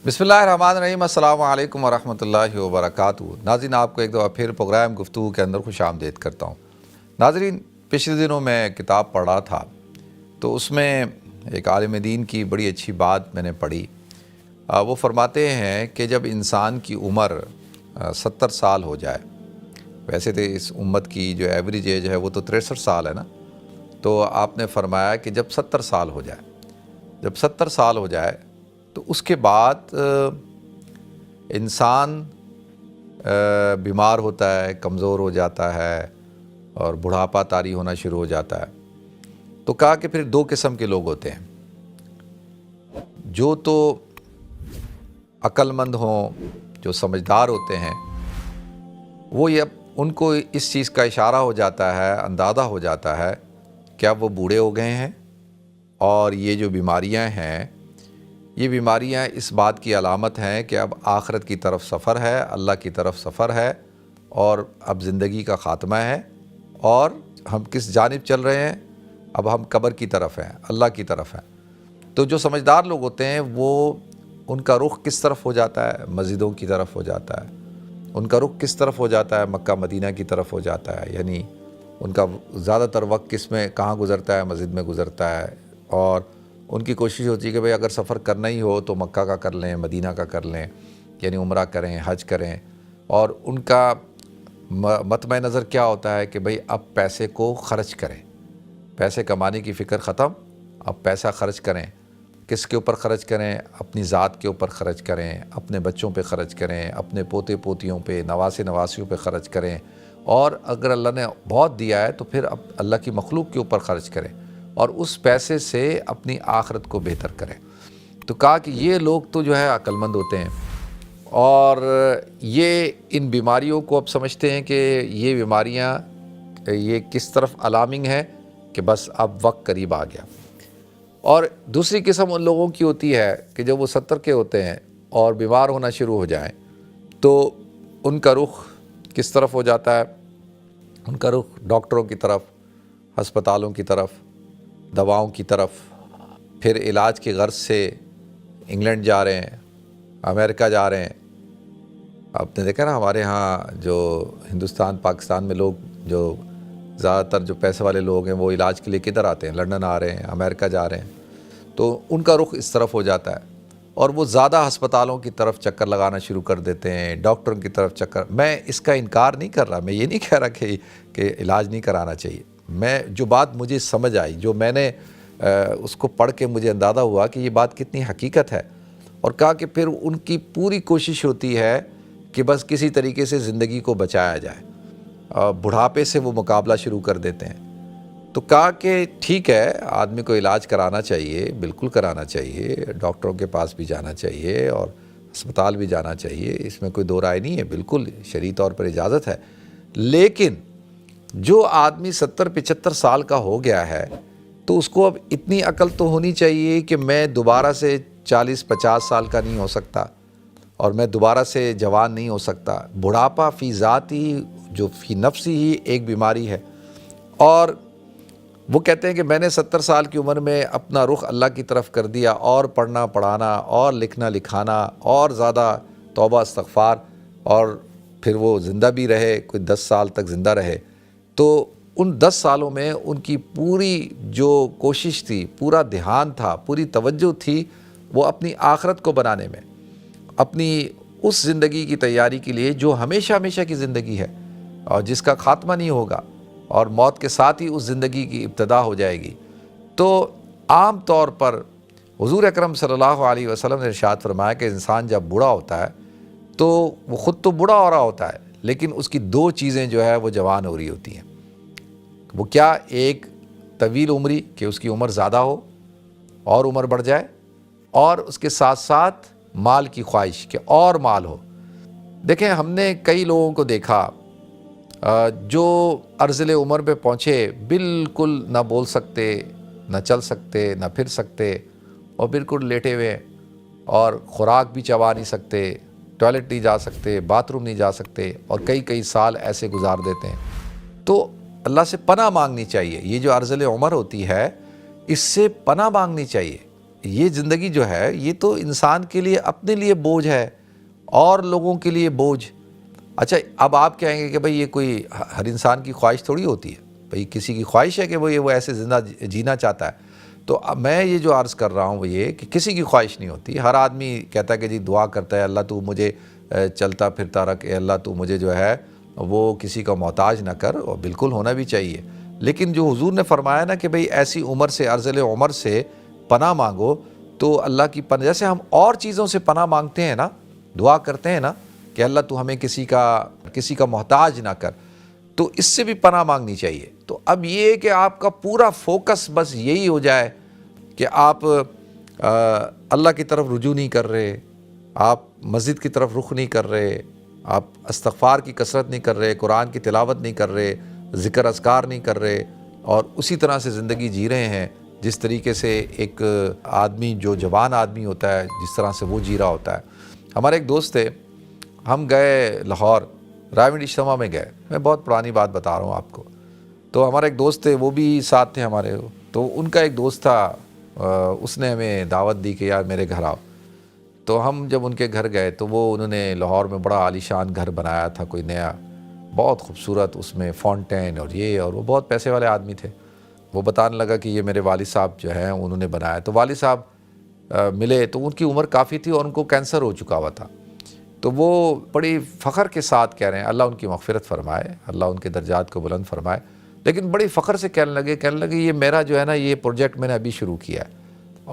بسم اللہ الرحمن الرحیم۔ السلام علیکم ورحمۃ اللہ وبرکاتہ۔ ناظرین، آپ کو ایک دفعہ پھر پروگرام گفتگو کے اندر خوش آمدید کرتا ہوں۔ ناظرین، پچھلے دنوں میں کتاب پڑھ رہا تھا تو اس میں ایک عالم دین کی بڑی اچھی بات میں نے پڑھی۔ وہ فرماتے ہیں کہ جب انسان کی عمر 70 سال ہو جائے، ویسے تو اس امت کی جو ایوریج ایج ہے وہ تو 63 سال ہے نا، تو آپ نے فرمایا کہ جب 70 سال ہو جائے، جب 70 سال ہو جائے تو اس کے بعد انسان بیمار ہوتا ہے، کمزور ہو جاتا ہے اور بڑھاپا طاری ہونا شروع ہو جاتا ہے۔ تو کہا کہ پھر دو قسم کے لوگ ہوتے ہیں، جو تو عقل مند ہوں، جو سمجھدار ہوتے ہیں، وہ ان کو اس چیز کا اشارہ ہو جاتا ہے، اندازہ ہو جاتا ہے کہ اب وہ بوڑھے ہو گئے ہیں اور یہ جو بیماریاں ہیں، یہ بیماریاں اس بات کی علامت ہیں کہ اب آخرت کی طرف سفر ہے، اللہ کی طرف سفر ہے اور اب زندگی کا خاتمہ ہے اور ہم کس جانب چل رہے ہیں؟ اب ہم قبر کی طرف ہیں، اللہ کی طرف ہیں۔ تو جو سمجھدار لوگ ہوتے ہیں وہ ان کا رخ کس طرف ہو جاتا ہے؟ مسجدوں کی طرف ہو جاتا ہے۔ ان کا رخ کس طرف ہو جاتا ہے؟ مکہ مدینہ کی طرف ہو جاتا ہے۔ یعنی ان کا زیادہ تر وقت کس میں کہاں گزرتا ہے؟ مسجد میں گزرتا ہے۔ اور ان کی کوشش ہوتی ہے کہ بھئی اگر سفر کرنا ہی ہو تو مکہ کا کر لیں، مدینہ کا کر لیں، یعنی عمرہ کریں، حج کریں۔ اور ان کا مطمع نظر کیا ہوتا ہے کہ بھئی اب پیسے کو خرچ کریں، پیسے کمانے کی فکر ختم، اب پیسہ خرچ کریں۔ کس کے اوپر خرچ کریں؟ اپنی ذات کے اوپر خرچ کریں، اپنے بچوں پہ خرچ کریں، اپنے پوتے پوتیوں پہ، نواسے نواسیوں پہ خرچ کریں، اور اگر اللہ نے بہت دیا ہے تو پھر اب اللہ کی مخلوق کے اوپر خرچ کریں اور اس پیسے سے اپنی آخرت کو بہتر کریں۔ تو کہا کہ یہ لوگ تو جو ہے عقل مند ہوتے ہیں اور یہ ان بیماریوں کو اب سمجھتے ہیں کہ یہ بیماریاں یہ کس طرف الارمنگ ہے کہ بس اب وقت قریب آ گیا۔ اور دوسری قسم ان لوگوں کی ہوتی ہے کہ جب وہ 70 کے ہوتے ہیں اور بیمار ہونا شروع ہو جائیں تو ان کا رخ کس طرف ہو جاتا ہے؟ ان کا رخ ڈاکٹروں کی طرف، ہسپتالوں کی طرف، دواؤں کی طرف، پھر علاج کی غرض سے انگلینڈ جا رہے ہیں، امریکہ جا رہے ہیں۔ آپ نے دیکھا نا ہمارے ہاں جو ہندوستان پاکستان میں لوگ جو زیادہ تر جو پیسے والے لوگ ہیں وہ علاج کے لیے کدھر آتے ہیں؟ لندن آ رہے ہیں، امریکہ جا رہے ہیں۔ تو ان کا رخ اس طرف ہو جاتا ہے اور وہ زیادہ ہسپتالوں کی طرف چکر لگانا شروع کر دیتے ہیں، ڈاکٹروں کی طرف چکر۔ میں اس کا انکار نہیں کر رہا، میں یہ نہیں کہہ رہا کہ علاج نہیں کرانا چاہیے۔ میں جو بات مجھے سمجھ آئی، جو میں نے اس کو پڑھ کے مجھے اندازہ ہوا کہ یہ بات کتنی حقیقت ہے، اور کہا کہ پھر ان کی پوری کوشش ہوتی ہے کہ بس کسی طریقے سے زندگی کو بچایا جائے، بڑھاپے سے وہ مقابلہ شروع کر دیتے ہیں۔ تو کہا کہ ٹھیک ہے، آدمی کو علاج کرانا چاہیے، بالکل کرانا چاہیے، ڈاکٹروں کے پاس بھی جانا چاہیے اور ہسپتال بھی جانا چاہیے، اس میں کوئی دو رائے نہیں ہے، بالکل شرعی طور پر اجازت ہے۔ لیکن جو آدمی 70-75 سال کا ہو گیا ہے تو اس کو اب اتنی عقل تو ہونی چاہیے کہ میں دوبارہ سے 40-50 سال کا نہیں ہو سکتا اور میں دوبارہ سے جوان نہیں ہو سکتا۔ بڑھاپا فی ذات ہی، جو فی نفسی ہی ایک بیماری ہے، اور وہ کہتے ہیں کہ میں نے 70 سال کی عمر میں اپنا رخ اللہ کی طرف کر دیا اور پڑھنا پڑھانا اور لکھنا لکھانا اور زیادہ توبہ استغفار، اور پھر وہ زندہ بھی رہے، کوئی 10 سال تک زندہ رہے۔ تو ان 10 سالوں میں ان کی پوری جو کوشش تھی، پورا دھیان تھا، پوری توجہ تھی وہ اپنی آخرت کو بنانے میں، اپنی اس زندگی کی تیاری کے لیے جو ہمیشہ ہمیشہ کی زندگی ہے اور جس کا خاتمہ نہیں ہوگا، اور موت کے ساتھ ہی اس زندگی کی ابتدا ہو جائے گی۔ تو عام طور پر حضور اکرم صلی اللہ علیہ وسلم نے ارشاد فرمایا کہ انسان جب بوڑھا ہوتا ہے تو وہ خود تو بوڑھا ہو رہا ہوتا ہے، لیکن اس کی دو چیزیں جو ہے وہ جوان ہو رہی ہوتی ہیں۔ وہ کیا؟ ایک طویل عمری، کہ اس کی عمر زیادہ ہو اور عمر بڑھ جائے، اور اس کے ساتھ ساتھ مال کی خواہش کہ اور مال ہو۔ دیکھیں، ہم نے کئی لوگوں کو دیکھا جو ارذل عمر پہ پہنچے، بالکل نہ بول سکتے، نہ چل سکتے، نہ پھر سکتے، اور بالکل لیٹے ہوئے، اور خوراک بھی چبا نہیں سکتے، ٹوائلٹ نہیں جا سکتے، باتھ روم نہیں جا سکتے، اور کئی سال ایسے گزار دیتے ہیں۔ تو اللہ سے پناہ مانگنی چاہیے۔ یہ جو ارذل عمر ہوتی ہے، اس سے پناہ مانگنی چاہیے، یہ زندگی جو ہے یہ تو انسان کے لیے اپنے لیے بوجھ ہے اور لوگوں کے لیے بوجھ. اچھا اب آپ کہیں گے کہ بھئی یہ کوئی ہر انسان کی خواہش تھوڑی ہوتی ہے، بھئی کسی کی خواہش ہے کہ وہ ایسے زندہ جینا چاہتا ہے. تو میں یہ جو عرض کر رہا ہوں وہ یہ کہ کسی کی خواہش نہیں ہوتی. ہر آدمی کہتا ہے کہ جی دعا کرتا ہے اللہ تو مجھے چلتا پھرتا رکھ، اے اللہ تو مجھے جو ہے وہ کسی کا محتاج نہ کر، اور بالکل ہونا بھی چاہیے. لیکن جو حضور نے فرمایا نا کہ بھئی ایسی عمر سے، ارذل عمر سے پناہ مانگو، تو اللہ کی پناہ جیسے ہم اور چیزوں سے پناہ مانگتے ہیں نا، دعا کرتے ہیں نا کہ اللہ تو ہمیں کسی کا محتاج نہ کر، تو اس سے بھی پناہ مانگنی چاہیے. تو اب یہ کہ آپ کا پورا فوکس بس یہی ہو جائے کہ آپ اللہ کی طرف رجوع نہیں کر رہے، آپ مسجد کی طرف رخ نہیں کر رہے، آپ استغفار کی کثرت نہیں کر رہے، قرآن کی تلاوت نہیں کر رہے، ذکر اذکار نہیں کر رہے، اور اسی طرح سے زندگی جی رہے ہیں جس طریقے سے ایک آدمی جو جوان آدمی ہوتا ہے جس طرح سے وہ جی رہا ہوتا ہے. ہمارے ایک دوست تھے، ہم گئے لاہور، رائے اجتماع میں گئے. میں بہت پرانی بات بتا رہا ہوں آپ کو. تو ہمارے ایک دوست تھے، وہ بھی ساتھ تھے ہمارے. تو ان کا ایک دوست تھا، اس نے ہمیں دعوت دی کہ یار میرے گھر آؤ. تو ہم جب ان کے گھر گئے تو انہوں نے لاہور میں بڑا عالی شان گھر بنایا تھا، کوئی نیا بہت خوبصورت، اس میں فونٹین اور وہ بہت پیسے والے آدمی تھے. وہ بتانے لگا کہ یہ میرے والد صاحب جو ہیں انہوں نے بنایا. تو والد صاحب ملے تو ان کی عمر کافی تھی اور ان کو کینسر ہو چکا ہوا تھا. تو وہ بڑی فخر کے ساتھ کہہ رہے ہیں، اللہ ان کی مغفرت فرمائے، اللہ ان کے درجات کو بلند فرمائے، لیکن بڑی فخر سے کہنے لگے یہ میرا جو ہے نا یہ پروجیکٹ میں نے ابھی شروع کیا ہے،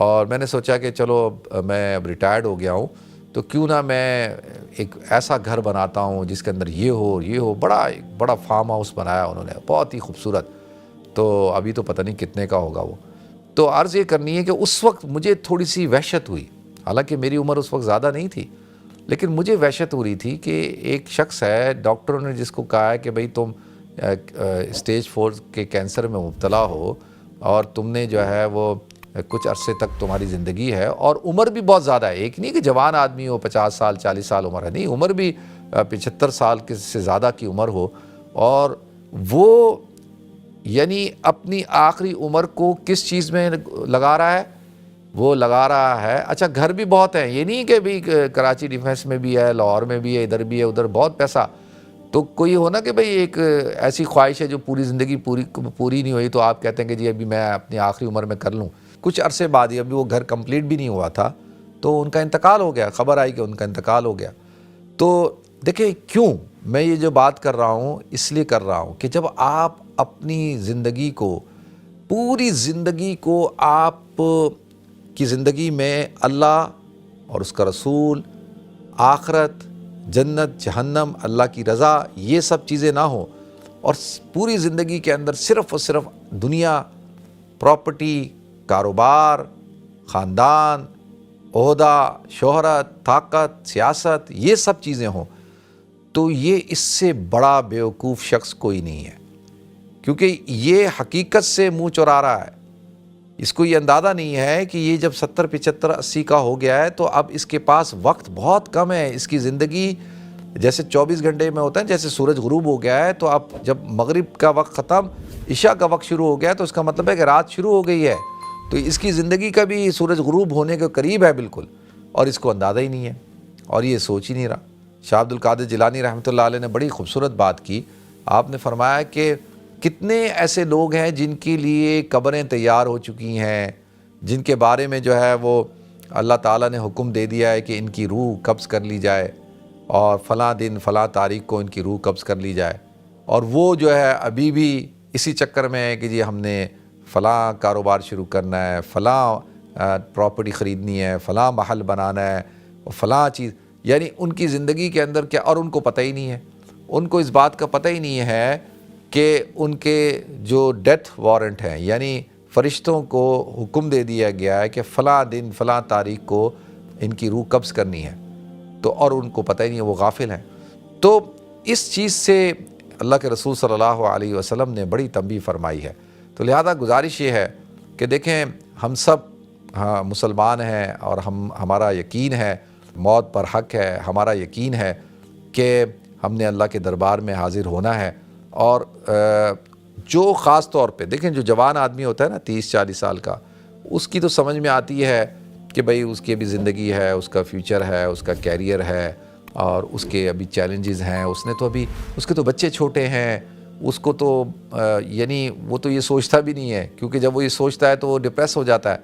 اور میں نے سوچا کہ چلو میں اب ریٹائرڈ ہو گیا ہوں تو کیوں نہ میں ایک ایسا گھر بناتا ہوں جس کے اندر یہ ہو. بڑا فارم ہاؤس بنایا انہوں نے، بہت ہی خوبصورت. تو ابھی تو پتہ نہیں کتنے کا ہوگا وہ. تو عرض یہ کرنی ہے کہ اس وقت مجھے تھوڑی سی وحشت ہوئی، حالانکہ میری عمر اس وقت زیادہ نہیں تھی، لیکن مجھے وحشت ہو رہی تھی کہ ایک شخص ہے، ڈاکٹروں نے جس کو کہا ہے کہ بھئی تم اسٹیج 4 کے کینسر میں مبتلا ہو اور تم نے جو ہے وہ کچھ عرصے تک تمہاری زندگی ہے، اور عمر بھی بہت زیادہ ہے. ایک نہیں کہ جوان آدمی ہو 50 سال 40 سال عمر ہے، نہیں، عمر بھی 75 سال سے زیادہ کی عمر ہو، اور وہ یعنی اپنی آخری عمر کو کس چیز میں لگا رہا ہے؟ وہ لگا رہا ہے. اچھا گھر بھی بہت ہیں، یہ نہیں کہ بھی کراچی ڈیفینس میں بھی ہے، لاہور میں بھی ہے، ادھر بھی ہے، ادھر بہت پیسہ. تو کوئی ہونا کہ بھئی ایک ایسی خواہش ہے جو پوری زندگی پوری نہیں ہوئی، تو آپ کہتے ہیں کہ جی ابھی میں اپنی آخری عمر میں کر لوں. کچھ عرصے بعد ہی، ابھی وہ گھر کمپلیٹ بھی نہیں ہوا تھا تو ان کا انتقال ہو گیا، خبر آئی کہ ان کا انتقال ہو گیا. تو دیکھیں کیوں میں یہ جو بات کر رہا ہوں، اس لیے کر رہا ہوں کہ جب آپ اپنی زندگی کو، پوری زندگی کو آپ کی زندگی میں اللہ اور اس کا رسول، آخرت، جنت، جہنم، اللہ کی رضا، یہ سب چیزیں نہ ہوں، اور پوری زندگی کے اندر صرف اور صرف دنیا، پراپرٹی، کاروبار، خاندان، عہدہ، شہرت، طاقت، سیاست، یہ سب چیزیں ہوں، تو یہ اس سے بڑا بیوقوف شخص کوئی نہیں ہے. کیونکہ یہ حقیقت سے منہ چرا رہا ہے. اس کو یہ اندازہ نہیں ہے کہ یہ جب 70 75 80 کا ہو گیا ہے تو اب اس کے پاس وقت بہت کم ہے. اس کی زندگی جیسے 24 گھنٹے میں ہوتا ہے، جیسے سورج غروب ہو گیا ہے تو اب جب مغرب کا وقت ختم، عشاء کا وقت شروع ہو گیا تو اس کا مطلب ہے کہ رات شروع ہو گئی ہے. تو اس کی زندگی کا بھی سورج غروب ہونے کے قریب ہے بالکل، اور اس کو اندازہ ہی نہیں ہے اور یہ سوچ ہی نہیں رہا. شاہ عبد القادر جیلانی رحمۃ اللہ علیہ نے بڑی خوبصورت بات کی. آپ نے فرمایا کہ کتنے ایسے لوگ ہیں جن کے لیے قبریں تیار ہو چکی ہیں، جن کے بارے میں جو ہے وہ اللہ تعالیٰ نے حکم دے دیا ہے کہ ان کی روح قبض کر لی جائے، اور فلاں دن فلاں تاریخ کو ان کی روح قبض کر لی جائے، اور وہ جو ہے ابھی بھی اسی چکر میں ہے کہ جی ہم نے فلاں کاروبار شروع کرنا ہے، فلاں پراپرٹی خریدنی ہے، فلاں محل بنانا ہے، اور فلاں چیز. یعنی ان کی زندگی کے اندر کیا، اور ان کو پتہ ہی نہیں ہے، ان کو اس بات کا پتہ ہی نہیں ہے کہ ان کے جو ڈیتھ وارنٹ ہیں، یعنی فرشتوں کو حکم دے دیا گیا ہے کہ فلاں دن فلاں تاریخ کو ان کی روح قبض کرنی ہے، تو اور ان کو پتہ ہی نہیں ہے، وہ غافل ہیں. تو اس چیز سے اللہ کے رسول صلی اللہ علیہ وسلم نے بڑی تنبیہ فرمائی ہے. تو لہذا گزارش یہ ہے کہ دیکھیں ہم سب مسلمان ہیں، اور ہمارا یقین ہے موت پر حق ہے، ہمارا یقین ہے کہ ہم نے اللہ کے دربار میں حاضر ہونا ہے. اور جو خاص طور پہ دیکھیں جو جوان آدمی ہوتا ہے نا 30 40 سال کا، اس کی تو سمجھ میں آتی ہے کہ بھئی اس کی ابھی زندگی ہے، اس کا فیوچر ہے، اس کا کیریئر ہے اور اس کے ابھی چیلنجز ہیں، اس نے تو ابھی اس کے تو بچے چھوٹے ہیں، اس کو تو یعنی وہ تو یہ سوچتا بھی نہیں ہے، کیونکہ جب وہ یہ سوچتا ہے تو وہ ڈپریس ہو جاتا ہے۔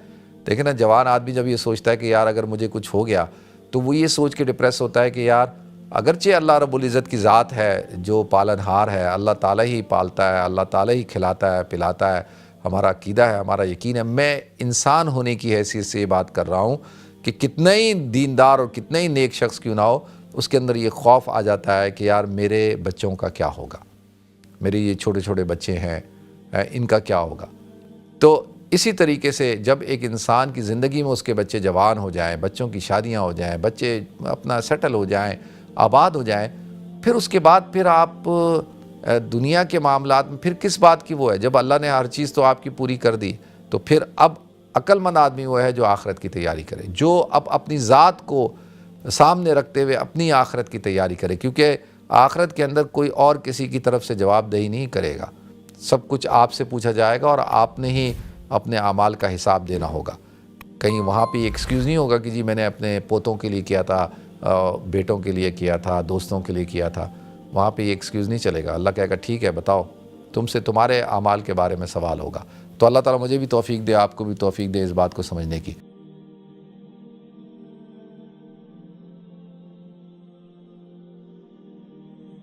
دیکھیں نا، جوان آدمی جب یہ سوچتا ہے کہ یار اگر مجھے کچھ ہو گیا، تو وہ یہ سوچ کے ڈپریس ہوتا ہے کہ یار اگرچہ اللہ رب العزت کی ذات ہے جو پالن ہار ہے، اللہ تعالیٰ ہی پالتا ہے، اللہ تعالیٰ ہی کھلاتا ہے پلاتا ہے، ہمارا عقیدہ ہے، ہمارا یقین ہے۔ میں انسان ہونے کی حیثیت سے یہ بات کر رہا ہوں کہ کتنا ہی دیندار اور کتنا ہی نیک شخص کیوں نہ ہو، اس کے اندر یہ خوف آ جاتا ہے کہ یار میرے بچوں کا کیا ہوگا، میرے یہ چھوٹے چھوٹے بچے ہیں، ان کا کیا ہوگا۔ تو اسی طریقے سے جب ایک انسان کی زندگی میں اس کے بچے جوان ہو جائیں، بچوں کی شادیاں ہو جائیں، بچے اپنا سیٹل ہو جائیں، آباد ہو جائیں، پھر اس کے بعد پھر آپ دنیا کے معاملات میں پھر کس بات کی وہ ہے؟ جب اللہ نے ہر چیز تو آپ کی پوری کر دی، تو پھر اب عقل مند آدمی وہ ہے جو آخرت کی تیاری کرے، جو اب اپنی ذات کو سامنے رکھتے ہوئے اپنی آخرت کی تیاری کرے، کیونکہ آخرت کے اندر کوئی اور کسی کی طرف سے جواب دہی نہیں کرے گا، سب کچھ آپ سے پوچھا جائے گا اور آپ نے ہی اپنے اعمال کا حساب دینا ہوگا۔ کہیں وہاں پہ ایکسکیوز نہیں ہوگا کہ جی میں نے اپنے پوتوں کے لیے کیا تھا، بیٹوں کے لیے کیا تھا، دوستوں کے لیے کیا تھا، وہاں پہ یہ ایکسکیوز نہیں چلے گا۔ اللہ کہے گا ٹھیک ہے، بتاؤ، تم سے تمہارے اعمال کے بارے میں سوال ہوگا۔ تو اللہ تعالیٰ مجھے بھی توفیق دے، آپ کو بھی توفیق دے اس بات کو سمجھنے کی۔